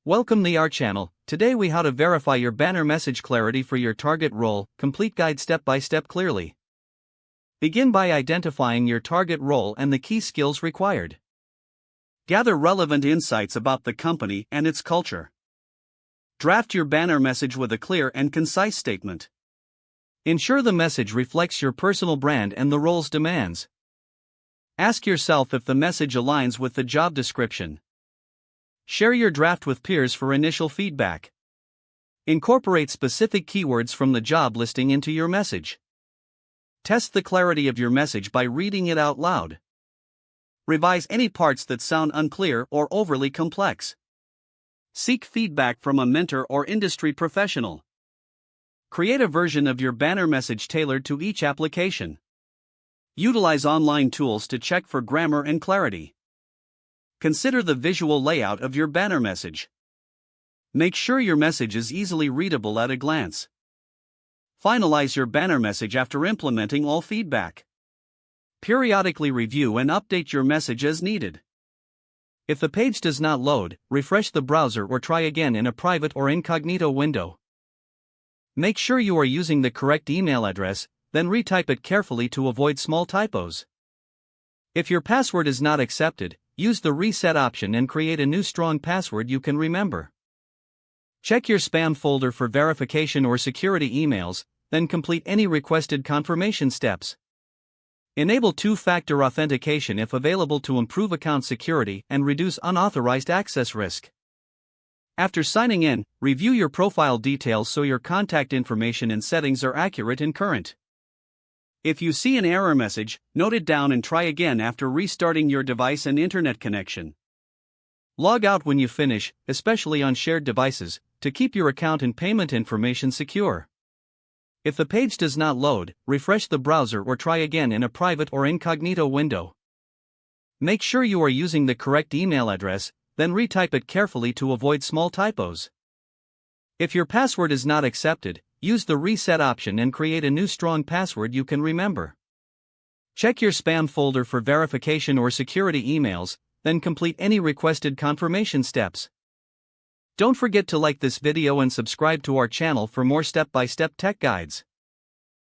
Welcome to our channel. Today we how to verify your banner message clarity for your target role, complete guide step by step clearly. Begin by identifying your target role and the key skills required. Gather relevant insights about the company and its culture. Draft your banner message with a clear and concise statement. Ensure the message reflects your personal brand and the role's demands. Ask yourself if the message aligns with the job description. Share your draft with peers for initial feedback. Incorporate specific keywords from the job listing into your message. Test the clarity of your message by reading it out loud. Revise any parts that sound unclear or overly complex. Seek feedback from a mentor or industry professional. Create a version of your banner message tailored to each application. Utilize online tools to check for grammar and clarity. Consider the visual layout of your banner message. Make sure your message is easily readable at a glance. Finalize your banner message after implementing all feedback. Periodically review and update your message as needed. If the page does not load, refresh the browser or try again in a private or incognito window. Make sure you are using the correct email address, then retype it carefully to avoid small typos. If your password is not accepted, use the reset option and create a new strong password you can remember. Check your spam folder for verification or security emails, then complete any requested confirmation steps. Enable two-factor authentication if available to improve account security and reduce unauthorized access risk. After signing in, review your profile details so your contact information and settings are accurate and current. If you see an error message, note it down and try again after restarting your device and internet connection. Log out when you finish, especially on shared devices, to keep your account and payment information secure. If the page does not load, refresh the browser or try again in a private or incognito window. Make sure you are using the correct email address, then retype it carefully to avoid small typos. If your password is not accepted, use the reset option and create a new strong password you can remember. Check your spam folder for verification or security emails, then complete any requested confirmation steps. Don't forget to like this video and subscribe to our channel for more step-by-step tech guides.